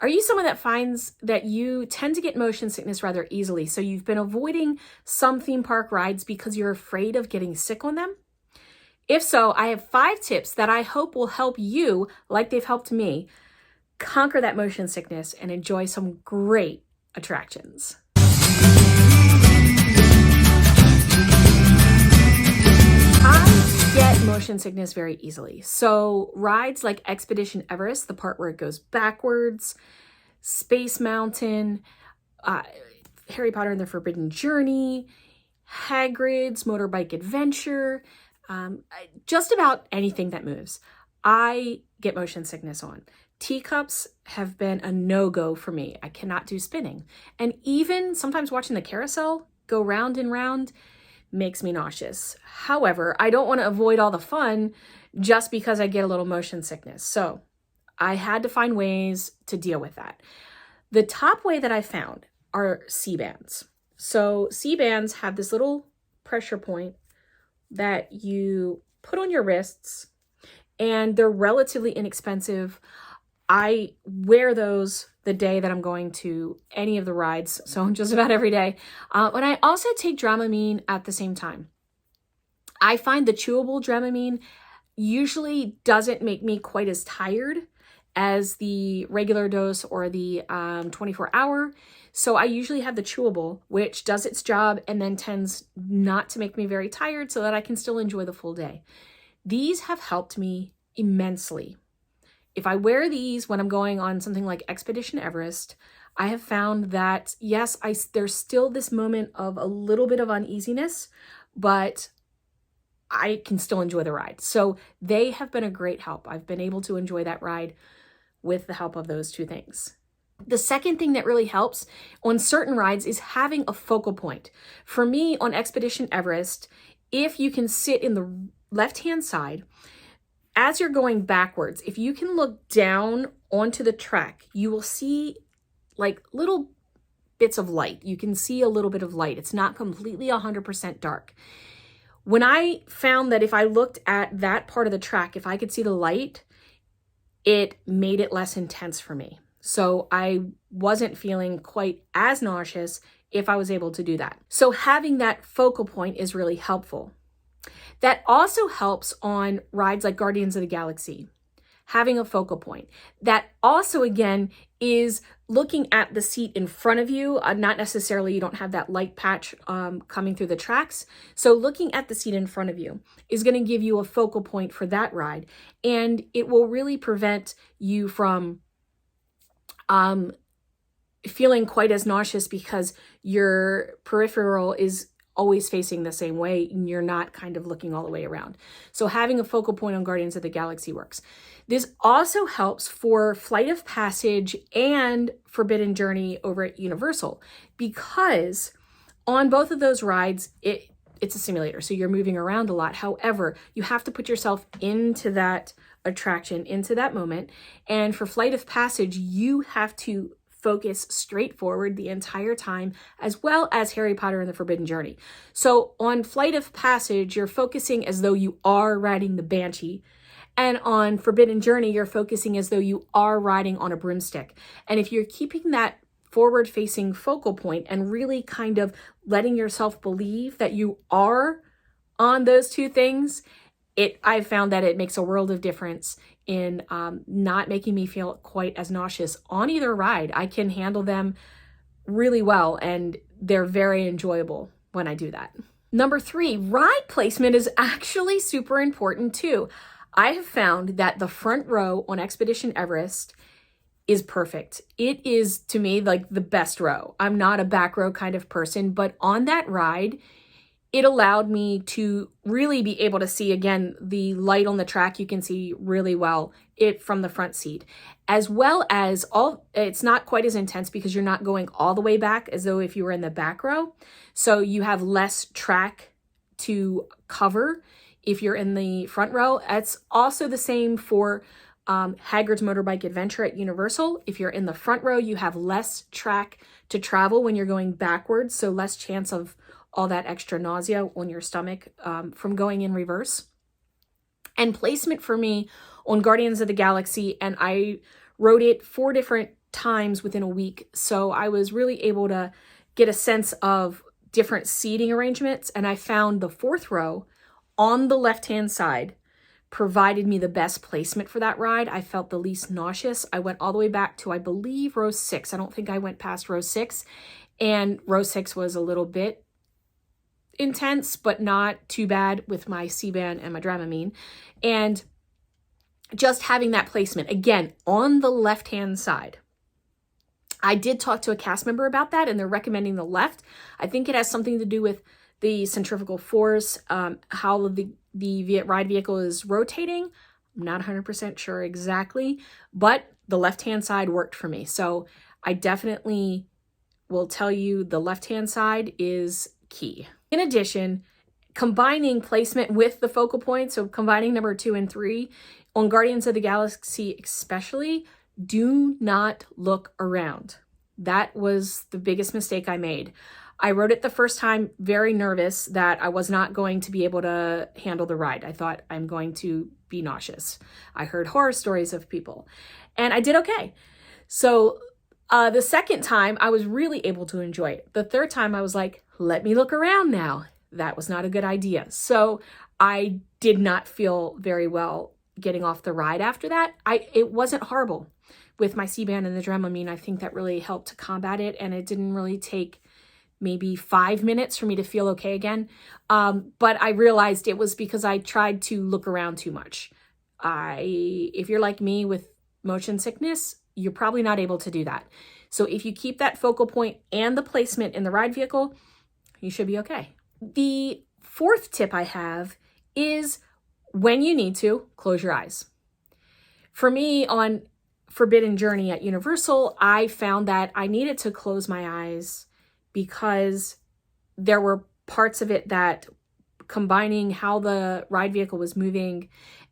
Are you someone that finds that you tend to get motion sickness rather easily? So you've been avoiding some theme park rides because you're afraid of getting sick on them? If so, I have 5 tips that I hope will help you, like they've helped me, conquer that motion sickness and enjoy some great attractions. I get motion sickness very easily. So rides like Expedition Everest, the part where it goes backwards, Space Mountain, Harry Potter and the Forbidden Journey, Hagrid's Motorbike Adventure, just about anything that moves, I get motion sickness on. Teacups have been a no-go for me. I cannot do spinning. And even sometimes watching the carousel go round and round makes me nauseous. However, I don't want to avoid all the fun just because I get a little motion sickness. So I had to find ways to deal with that. The top way that I found are C-bands. So C-bands have this little pressure point that you put on your wrists, and they're relatively inexpensive. I wear those the day that I'm going to any of the rides, so just about every day. But I also take Dramamine at the same time. I find the chewable Dramamine usually doesn't make me quite as tired as the regular dose or the 24-hour. So I usually have the chewable, which does its job and then tends not to make me very tired so that I can still enjoy the full day. These have helped me immensely. If I wear these when I'm going on something like Expedition Everest, I have found that, yes, there's still this moment of a little bit of uneasiness, but I can still enjoy the ride. So they have been a great help. I've been able to enjoy that ride with the help of those 2 things. The second thing that really helps on certain rides is having a focal point. For me, on Expedition Everest, if you can sit in the left-hand side, as you're going backwards, if you can look down onto the track, you will see like little bits of light. You can see a little bit of light. It's not completely 100% dark. When I found that if I looked at that part of the track, if I could see the light, it made it less intense for me. So I wasn't feeling quite as nauseous if I was able to do that. So having that focal point is really helpful. That also helps on rides like Guardians of the Galaxy, having a focal point. That also, again, is looking at the seat in front of you. Not necessarily, you don't have that light patch coming through the tracks. So looking at the seat in front of you is going to give you a focal point for that ride. And it will really prevent you from feeling quite as nauseous because your peripheral is always facing the same way and you're not kind of looking all the way around. So having a focal point on Guardians of the Galaxy works. This also helps for Flight of Passage and Forbidden Journey over at Universal, because on both of those rides, it's a simulator, so you're moving around a lot. However, you have to put yourself into that attraction, into that moment. And for Flight of Passage, you have to focus straight forward the entire time, as well as Harry Potter and the Forbidden Journey. So on Flight of Passage, you're focusing as though you are riding the Banshee. And on Forbidden Journey, you're focusing as though you are riding on a broomstick. And if you're keeping that forward-facing focal point and really kind of letting yourself believe that you are on those 2 things, I've found that it makes a world of difference in not making me feel quite as nauseous on either ride. I can handle them really well, and they're very enjoyable when I do that. Number 3, ride placement is actually super important too. I have found that the front row on Expedition Everest is perfect. It is, to me, like the best row. I'm not a back row kind of person, but on that ride, it allowed me to really be able to see, again, the light on the track. You can see really well it from the front seat, as well as it's not quite as intense because you're not going all the way back as though if you were in the back row. So you have less track to cover if you're in the front row. It's also the same for Hagrid's Motorbike Adventure at Universal. If you're in the front row, you have less track to travel when you're going backwards, so less chance of all that extra nausea on your stomach from going in reverse. And placement for me on Guardians of the Galaxy, and I wrote it 4 different times within a week. So I was really able to get a sense of different seating arrangements. And I found the 4th row on the left-hand side provided me the best placement for that ride. I felt the least nauseous. I went all the way back to, I believe, row 6. I don't think I went past row 6. And row 6 was a little bit intense, but not too bad with my Sea-Ban and my Dramamine. And just having that placement, again, on the left-hand side. I did talk to a cast member about that, and they're recommending the left. I think it has something to do with the centrifugal force, how the ride vehicle is rotating. I'm not 100% sure exactly, but the left-hand side worked for me. So I definitely will tell you the left-hand side is key. In addition, combining placement with the focal point, so combining number 2 and 3, on Guardians of the Galaxy especially, do not look around. That was the biggest mistake I made. I rode it the first time very nervous that I was not going to be able to handle the ride. I thought I'm going to be nauseous. I heard horror stories of people, and I did okay. So the second time I was really able to enjoy it. The third time I was like, let me look around now. That was not a good idea. So I did not feel very well getting off the ride after that. It wasn't horrible with my Sea-Ban and the Dramamine. I think that really helped to combat it, and it didn't really take maybe 5 minutes for me to feel okay again. But I realized it was because I tried to look around too much. If you're like me with motion sickness, you're probably not able to do that. So if you keep that focal point and the placement in the ride vehicle, you should be okay. The 4th tip I have is, when you need to, close your eyes. For me, on Forbidden Journey at Universal, I found that I needed to close my eyes because there were parts of it that, combining how the ride vehicle was moving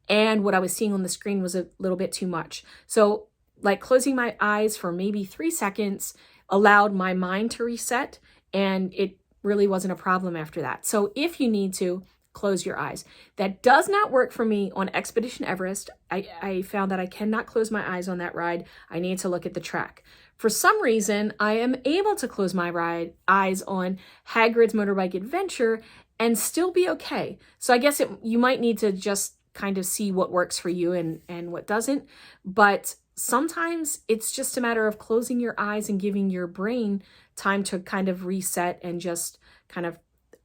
and what I was seeing on the screen, was a little bit too much. So like closing my eyes for maybe 3 seconds allowed my mind to reset, and it really wasn't a problem after that. So if you need to, close your eyes. That does not work for me on Expedition Everest. I found that I cannot close my eyes on that ride. I need to look at the track. For some reason, I am able to close my eyes on Hagrid's Motorbike Adventure and still be okay. So I guess you might need to just kind of see what works for you and what doesn't. But sometimes it's just a matter of closing your eyes and giving your brain time to kind of reset and just kind of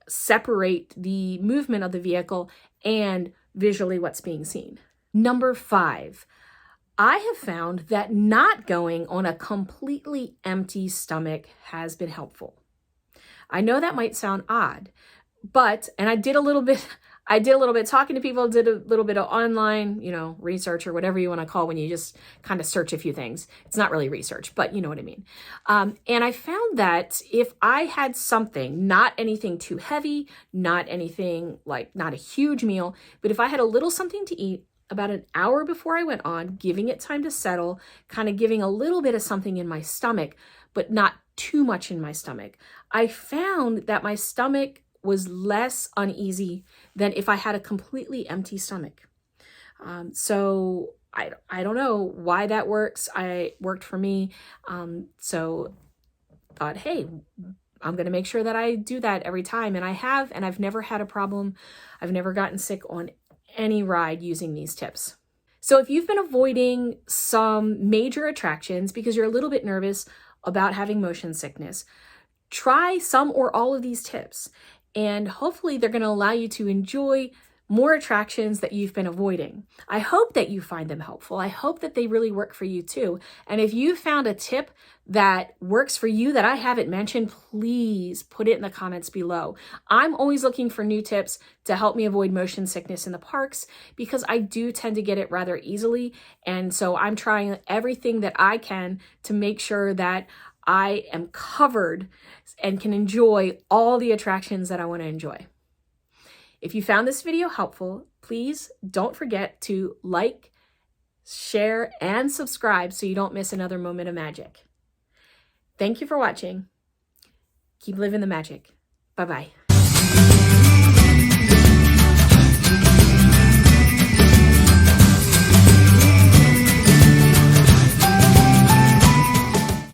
separate the movement of the vehicle and visually what's being seen. Number 5, I have found that not going on a completely empty stomach has been helpful. I know that might sound odd, but, and I did a little bit talking to people, did a little bit of online, research, or whatever you want to call when you just kind of search a few things. It's not really research, but you know what I mean. And I found that if I had something, not anything too heavy, not anything like, not a huge meal, but if I had a little something to eat about an hour before I went on, giving it time to settle, kind of giving a little bit of something in my stomach, but not too much in my stomach, I found that my stomach was less uneasy than if I had a completely empty stomach. So I don't know why that works. It worked for me. So thought, hey, I'm going to make sure that I do that every time. And I have, and I've never had a problem. I've never gotten sick on any ride using these tips. So if you've been avoiding some major attractions because you're a little bit nervous about having motion sickness, try some or all of these tips. And hopefully they're going to allow you to enjoy more attractions that you've been avoiding. I hope that you find them helpful. I hope that they really work for you too. And if you found a tip that works for you that I haven't mentioned, please put it in the comments below. I'm always looking for new tips to help me avoid motion sickness in the parks because I do tend to get it rather easily. And so I'm trying everything that I can to make sure that I am covered and can enjoy all the attractions that I want to enjoy. If you found this video helpful, please don't forget to like, share, and subscribe so you don't miss another moment of magic. Thank you for watching. Keep living the magic. Bye-bye.